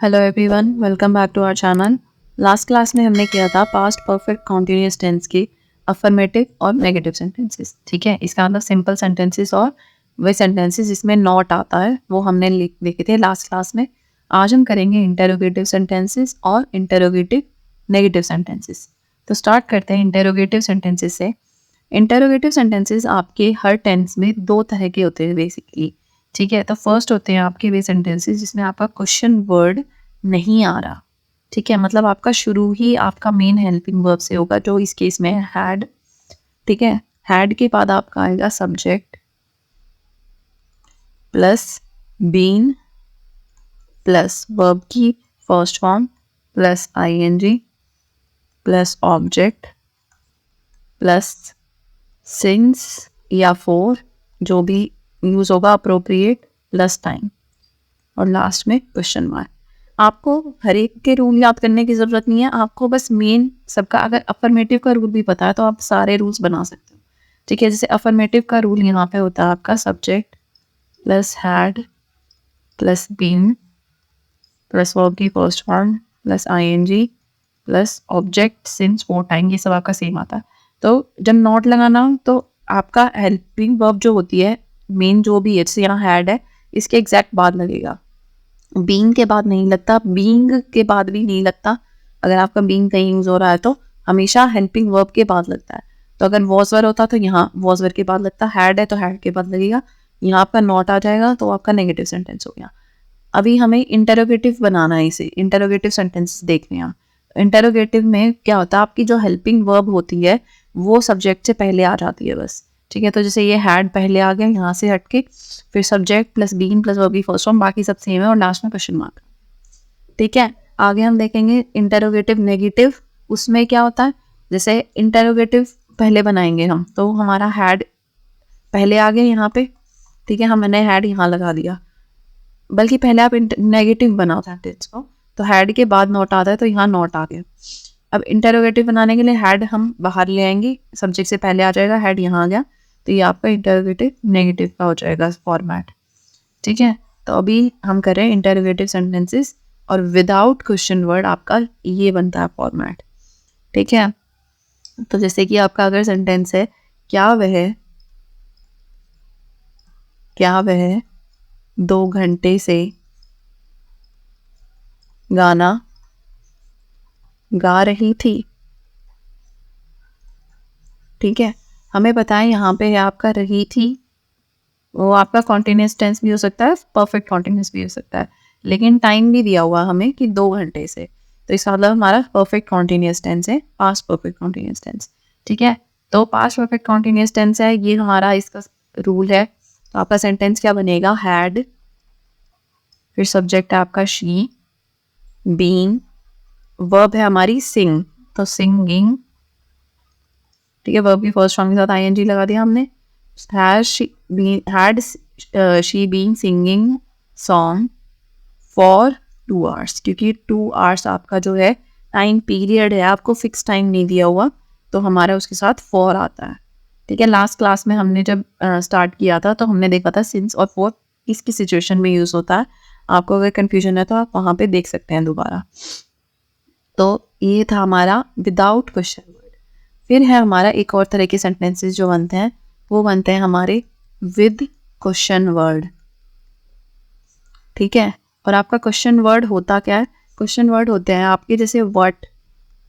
Hello everyone, welcome back to our channel. Last class में हमने किया था पास्ट परफेक्ट कॉन्टिन्यूअस टेंस की अफर्मेटिव और नेगेटिव सेंटेंसेस। ठीक है, इसका मतलब सिंपल सेंटेंसेस और वे सेंटेंसेस जिसमें नॉट आता है वो हमने लिखे थे लास्ट क्लास में। आज हम करेंगे इंटेरोगेटिव सेंटेंसेस और इंटेरोगेटिव नेगेटिव सेंटेंसेस। तो स्टार्ट करते हैं इंटेरोगेटिव सेंटेंसेस से। इंटेरोगेटिव सेंटेंसेस आपके हर टेंस में दो तरह के होते हैं बेसिकली। ठीक है, तो फर्स्ट होते हैं आपके वे सेंटेंसेस जिसमें आपका क्वेश्चन वर्ड नहीं आ रहा। ठीक है, मतलब आपका शुरू ही आपका मेन हेल्पिंग वर्ब से होगा, जो इस केस में हैड। ठीक है, हैड के बाद आपका आएगा subject plus been plus verb की first form plus ING plus object plus since या फोर जो भी यूज होगा अप्रोप्रिएट प्लस टाइम और लास्ट में क्वेश्चन मार्क। आपको हर एक के रूल याद करने की जरूरत नहीं है, आपको बस मेन सबका अगर अफर्मेटिव का रूल भी पता है तो आप सारे रूल्स बना सकते हो। ठीक है, जैसे अफर्मेटिव का रूल यहाँ पे होता है आपका subject plus had plus been plus verb की first form plus ING plus object since for time, ये सब आपका सेम आता है। तो जब नॉट लगाना हो तो आपका हेल्पिंग वर्ब जो होती है मेन जो भी है, जैसे यहाँ हैड है इसके एग्जैक्ट बाद लगेगा, बीइंग के बाद नहीं लगता, बीइंग के बाद भी नहीं लगता। अगर आपका बीइंग कहीं यूज हो रहा है तो हमेशा हेल्पिंग वर्ब के बाद लगता है। तो अगर वॉजवर होता तो यहाँ वॉजवर के बाद लगता, हैड है तो हैड के बाद लगेगा, यहाँ आपका नॉट आ जाएगा तो आपका नेगेटिव सेंटेंस हो गया। अभी हमें इंटेरोगेटिव बनाना है, इसे इंटेरोगेटिव सेंटेंसेस देखने हैं। इंटेरोगेटिव में क्या होता है, आपकी जो हेल्पिंग वर्ब होती है वो सब्जेक्ट से पहले आ जाती है बस। ठीक है, तो जैसे ये हैड पहले आ गया यहाँ से हटके, फिर subject plus been plus verb की फर्स्ट फॉर्म, बाकी सब सेम है और लास्ट में क्वेश्चन मार्क। ठीक है, आगे हम देखेंगे इंटेरोगेटिव नेगेटिव। उसमें क्या होता है, जैसे इंटेरोगेटिव पहले बनाएंगे हम तो हमारा हैड पहले आ गया यहाँ पे। ठीक है, हमने हैड यहाँ लगा दिया, बल्कि पहले आप नेगेटिव बनाओ सेंटेंस को तो हैड के बाद नॉट आता है तो यहाँ नॉट आ गया। अब इंटेरोगेटिव बनाने के लिए हैड हम बाहर ले आएंगे, सब्जेक्ट से पहले आ जाएगा, हैड यहाँ आ गया तो ये आपका इंटेरोगेटिव नेगेटिव का हो जाएगा फॉर्मेट। ठीक है, तो अभी हम करें इंटेरोगेटिव सेंटेंसेस और विदाउट क्वेश्चन वर्ड आपका ये बनता है फॉर्मेट। ठीक है, तो जैसे कि आपका अगर सेंटेंस है क्या वह 2 घंटे से गाना गा रही थी। ठीक है, हमें पता है यहाँ पे है आपका रही थी, वो आपका कॉन्टिन्यूअस टेंस भी हो सकता है, परफेक्ट कॉन्टिन्यूअस भी हो सकता है, लेकिन टाइम भी दिया हुआ हमें कि 2 घंटे से, तो इसका मतलब हमारा परफेक्ट कॉन्टिन्यूअस टेंस है, पास्ट परफेक्ट कॉन्टिन्यूअस टेंस। ठीक है, तो पास्ट परफेक्ट कॉन्टिन्यूअस टेंस है, ये हमारा इसका रूल है। तो आपका सेंटेंस क्या बनेगा, हैड फिर सब्जेक्ट है आपका शी, बीन, वर्ब है हमारी सिंग तो सिंगिंग। ठीक है, वर्ब की फर्स्ट फॉर्म के साथ आईएनजी लगा दिया हमने। Had she been singing song for 2 hours, क्योंकि 2 आवर्स आपका जो है टाइम पीरियड है, आपको फिक्स टाइम नहीं दिया हुआ तो हमारा उसके साथ फॉर आता है। ठीक है, लास्ट क्लास में हमने जब स्टार्ट किया था तो हमने देखा था सिंस और फॉर किसकी सिचुएशन में यूज होता है। आपको अगर कंफ्यूजन है तो आप वहाँ पे देख सकते हैं दोबारा। तो ये था हमारा विदाउट क्वेश्चन वर्ड। फिर है हमारा एक और तरह के सेंटेंसेस जो बनते हैं, वो बनते हैं हमारे विद क्वेश्चन वर्ड। ठीक है, और आपका क्वेश्चन वर्ड होता क्या है, क्वेश्चन वर्ड होते हैं आपके जैसे what,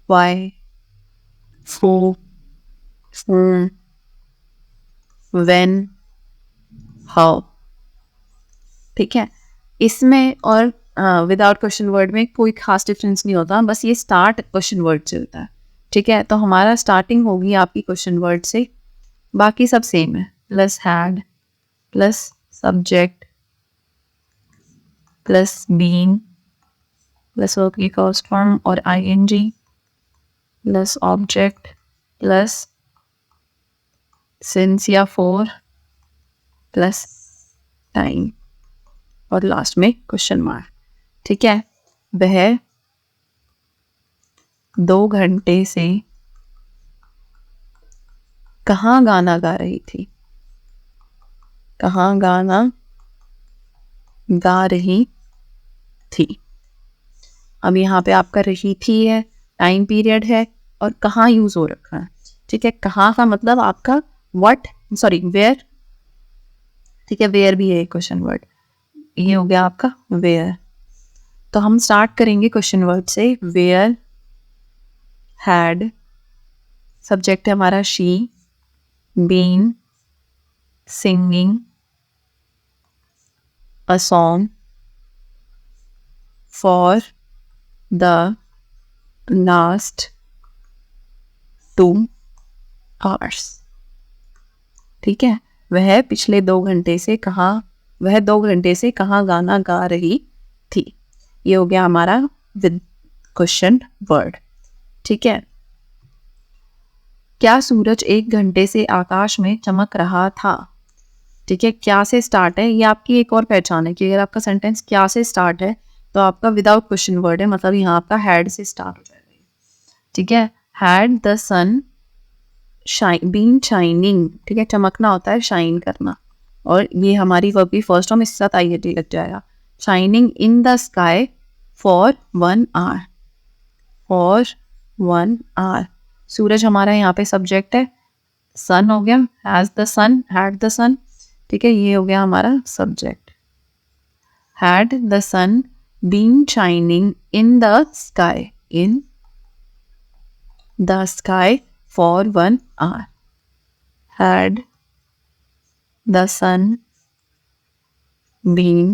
why, who, whom, when, how. ठीक है, इसमें और विदाउट क्वेश्चन वर्ड में कोई खास डिफरेंस नहीं होता, बस ये स्टार्ट क्वेश्चन वर्ड से होता है। ठीक है, तो हमारा स्टार्टिंग होगी आपकी क्वेश्चन वर्ड से, बाकी सब सेम है, plus had plus subject plus been plus verb की फर्स्ट फॉर्म और ING plus object plus since या फॉर प्लस टाइम और लास्ट में क्वेश्चन मार्क। ठीक है, वह 2 घंटे से कहाँ गाना गा रही थी, कहाँ गाना गा रही थी। अब यहाँ पे आपका रही थी है, टाइम पीरियड है और कहाँ यूज हो रखा है। ठीक है, कहाँ का मतलब आपका व्हाट, सॉरी वेयर। ठीक है, वेयर भी है क्वेश्चन वर्ड, ये हो गया आपका वेयर। तो हम स्टार्ट करेंगे क्वेश्चन वर्ड से। वेयर हैड, सब्जेक्ट है हमारा she, been singing a song for the last 2 hours। ठीक है, वह पिछले 2 घंटे से कहाँ, वह 2 घंटे से कहाँ गाना गा रही थी। ये हो गया हमारा विद क्वेश्चन वर्ड। ठीक है, क्या सूरज 1 घंटे से आकाश में चमक रहा था। ठीक है, क्या से स्टार्ट है, ये आपकी एक और पहचान है कि अगर आपका सेंटेंस क्या से स्टार्ट है तो आपका विदाउट क्वेश्चन वर्ड है, मतलब यहाँ आपका हैड से स्टार्ट हो जाएगा। ठीक है, had the sun been shining. ठीक है, चमकना होता है शाइन करना, और ये हमारी वर्ब की फर्स्ट फॉर्म, इसके साथ आई लग जाएगा। Shining in the sky for 1 hour, for 1 hour। सूरज हमारा यहाँ पे सब्जेक्ट है, सन हो गया, has the sun, had the sun. ठीक है, ये हो गया हमारा subject. Had the sun been shining in the sky, in the sky for 1 hour। Had the sun been,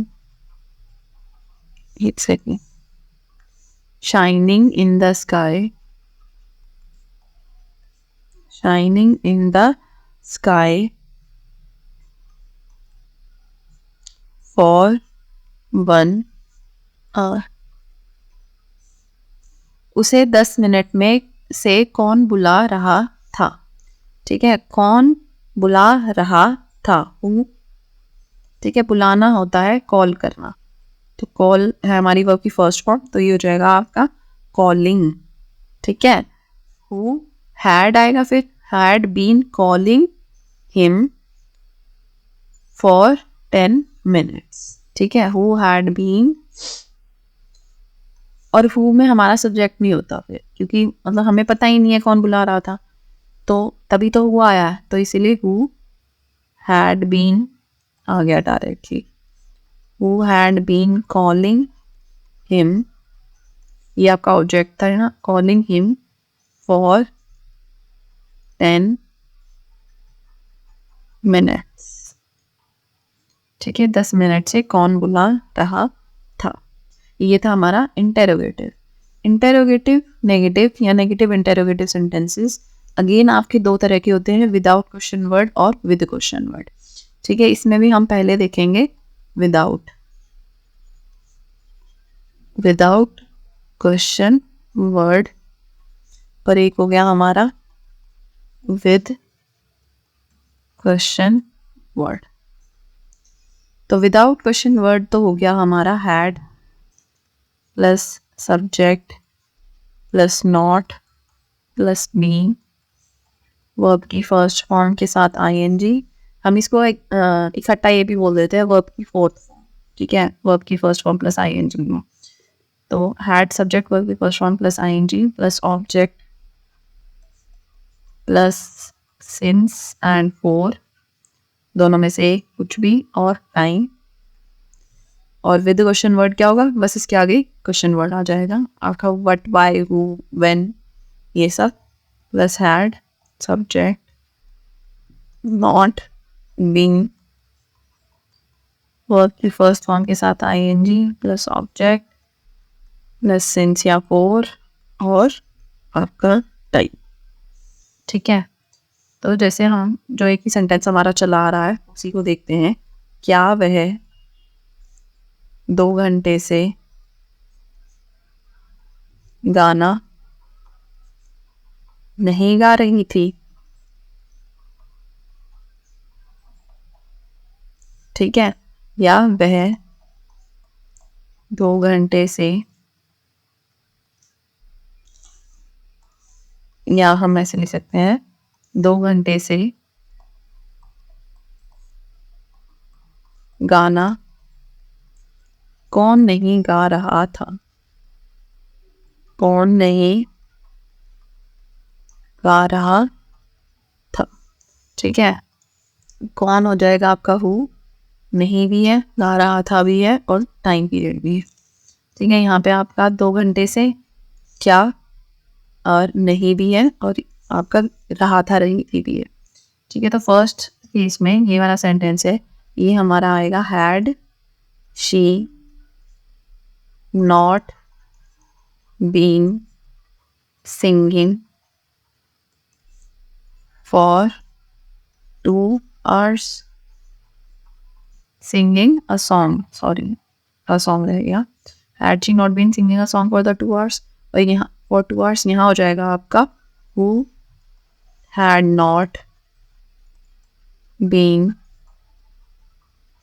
exactly, shining in the sky, shining in the sky for 1 hour। उसे 10 minute में से कौन बुला रहा था। ठीक है, कौन बुला रहा था, हु। ठीक है, बुलाना होता है कॉल करना, तो कॉल है हमारी वर्ब की फर्स्ट फॉर्म, तो ये हो जाएगा आपका कॉलिंग। ठीक है, हु हैड आएगा, फिर had been calling him for 10 minutes। ठीक है, हु हैड बीन, और हु में हमारा सब्जेक्ट नहीं होता फिर, क्योंकि मतलब हमें पता ही नहीं है कौन बुला रहा था, तो तभी तो हु आया है, तो इसीलिए हु हैड बीन आ गया directly. Who had been calling him, ये आपका ऑब्जेक्ट था ना, कॉलिंग हिम फॉर 10 minutes। ठीक है, 10 मिनट से कौन बुला रहा था। ये था हमारा इंटेरोगेटिव। इंटेरोगेटिव नेगेटिव या नेगेटिव इंटेरोगेटिव सेंटेंसेस अगेन आपके 2 तरह के होते हैं, विदाउट क्वेश्चन वर्ड और विद क्वेश्चन वर्ड। ठीक है, इसमें भी हम पहले देखेंगे विदाउट, विदाउट क्वेश्चन वर्ड, और एक हो गया हमारा विद क्वेश्चन वर्ड। तो विदाउट क्वेश्चन वर्ड तो हो गया हमारा had plus subject plus not plus been, verb की फर्स्ट फॉर्म के साथ आईएनजी। हम इसको इकट्ठा ये भी बोल देते हैं वर्ब की फोर्थ फॉर्म। ठीक है, वर्ब की फर्स्ट फॉर्म प्लस आईएनजी में, तो हैड सब्जेक्ट वर्ब की first form plus ING plus object plus since and for, दोनों में से कुछ भी, और टाइम, और विद क्वेश्चन वर्ड क्या होगा, बस इसके आगे क्वेश्चन वर्ड आ जाएगा आपका, व्हाट, व्हाई, हु, व्हेन, ये सब, plus had subject not being verb की फर्स्ट फॉर्म के साथ ING plus object plus since या फोर, और आपका टाइम। ठीक है, तो जैसे हम जो एक ही सेंटेंस हमारा चला आ रहा है उसी को देखते हैं। क्या वह 2 घंटे से गाना नहीं गा रही थी। ठीक है, या वह 2 घंटे से, या हम ऐसे लिख सकते हैं 2 घंटे से गाना कौन नहीं गा रहा था। कौन नहीं गा रहा था। ठीक है, कौन हो जाएगा आपका हु, नहीं भी है, गा रहा था भी है, और टाइम पीरियड भी है। ठीक है, यहाँ पे आपका 2 घंटे से क्या और नहीं भी है, और आपका रहा था रही थी भी है। ठीक है, तो फर्स्ट केस में ये वाला सेंटेंस है, ये हमारा आएगा had she not been singing for 2 hours singing a song, sorry, a song रहेगा, had she not been singing a song for the 2 hours, और यहाँ for 2 hours यहाँ हो जाएगा आपका who had not been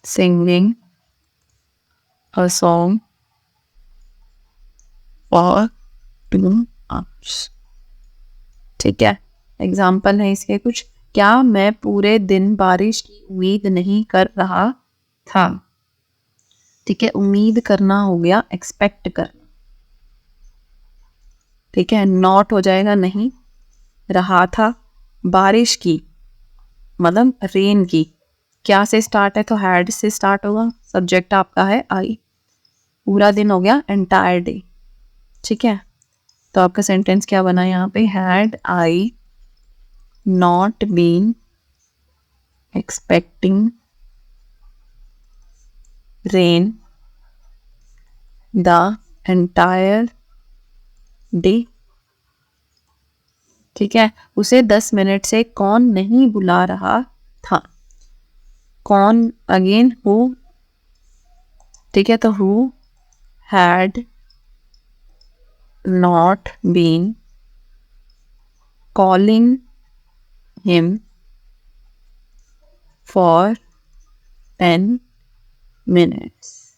singing a song for 2 hours। ठीक है, example है इसके कुछ, क्या मैं पूरे दिन बारिश की उम्मीद नहीं कर रहा था। ठीक है, उम्मीद करना हो गया एक्सपेक्ट करना। ठीक है, नॉट हो जाएगा नहीं, रहा था, बारिश की मतलब रेन की, क्या से स्टार्ट है तो हैड से स्टार्ट होगा, सब्जेक्ट आपका है आई, पूरा दिन हो गया एंटायर डे। ठीक है, तो आपका सेंटेंस क्या बना यहाँ पे, had I not been expecting rain the entire day. ठीक है, उसे 10 मिनट से कौन नहीं बुला रहा था। कौन अगेन हु। ठीक है, तो who had not been calling him for 10 minutes.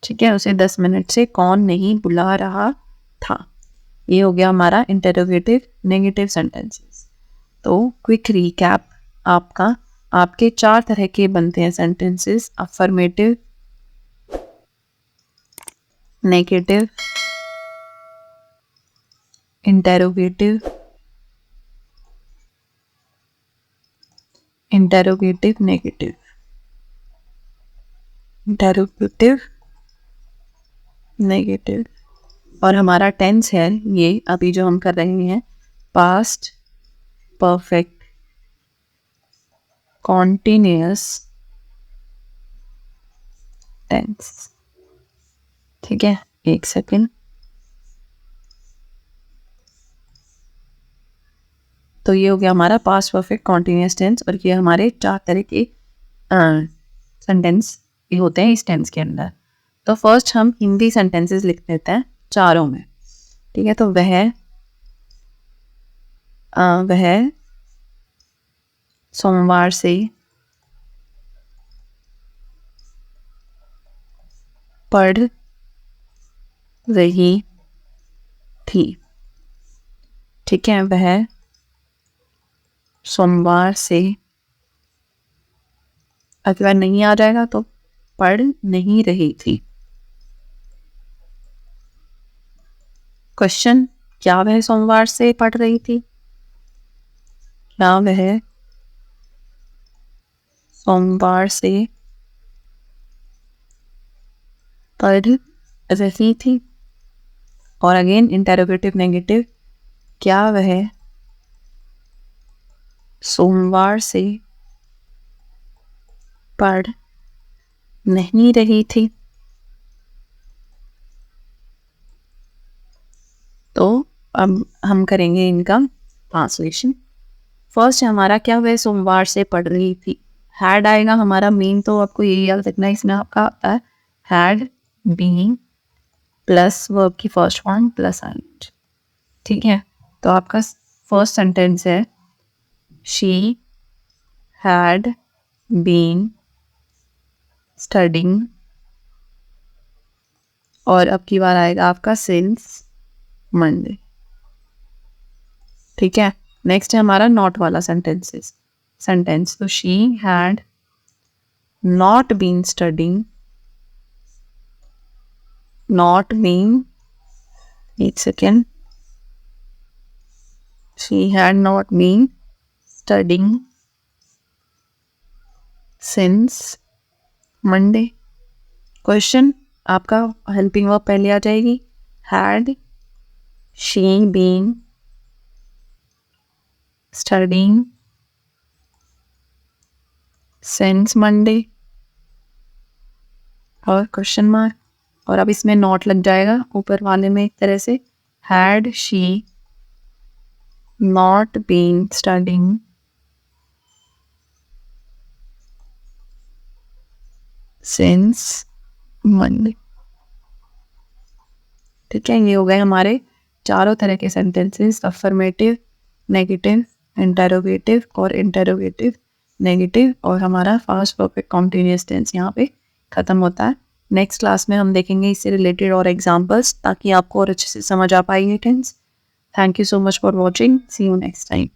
ठीक है, उसे 10 मिनट से कौन नहीं बुला रहा था। ये हो गया हमारा इंटरोगेटिव नेगेटिव सेंटेंसेस। तो क्विक रिकैप आपका, आपके 4 तरह के बनते हैं sentences, affirmative, negative, interrogative, interrogative negative, interrogative negative. और हमारा टेंस है ये अभी जो हम कर रहे हैं, पास्ट परफेक्ट कॉन्टिन्यूअस टेंस। ठीक है, एक सेकेंड। तो ये हो गया हमारा पास्ट परफेक्ट कॉन्टिन्यूअस टेंस, और ये हमारे 4 तरह के सेंटेंस ये होते हैं इस टेंस के अंदर। तो फर्स्ट हम हिंदी सेंटेंसेस लिख देते हैं चारों में। ठीक है, तो वह सोमवार से पढ़ रही थी। ठीक है, वह सोमवार से, अगर नहीं आ जाएगा तो पढ़ नहीं रही थी। क्वेश्चन, क्या वह सोमवार से पढ़ रही थी। क्या वह सोमवार से पढ़ रही थी। और अगेन इंटरोगेटिव नेगेटिव, क्या वह सोमवार से पढ़ नहीं रही थी। तो अब हम करेंगे इनका ट्रांसलेशन। फर्स्ट हमारा, क्या वह सोमवार से पढ़ रही थी। हैड आएगा हमारा मेन, तो आपको ये याद रखना है, इसमें आपका आता है हैड बीइंग प्लस वर्ब की फर्स्ट फॉर्म प्लस आइंग। ठीक है, तो आपका फर्स्ट सेंटेंस है शी हैड बीन स्टडिंग, और अब की बार आएगा आपका सिंस मंडे। ठीक है, नेक्स्ट है हमारा नॉट वाला सेंटेंस। तो she had not been studying, not been एक second. She had not been studying since Monday. Question आपका हेल्पिंग वर्ब पहले आ जाएगी. Had she been studying since Monday? और क्वेश्चन मार्क, और अब इसमें नॉट लग जाएगा ऊपर वाले में एक तरह से. Had she not been studying since Monday. ठीक है, ये हो गए हमारे चारों तरह के सेंटेंसेस. अफर्मेटिव, नेगेटिव, इंटेरोगेटिव और इंटेरोगेटिव नेगेटिव. और हमारा फास्ट परफेक्ट कॉन्टिन्यूअस टेंस यहाँ पे ख़त्म होता है. नेक्स्ट क्लास में हम देखेंगे इससे रिलेटेड और एग्जांपल्स, ताकि आपको और अच्छे से समझ आ पाए ये tense. Thank you so much for watching. See you next time.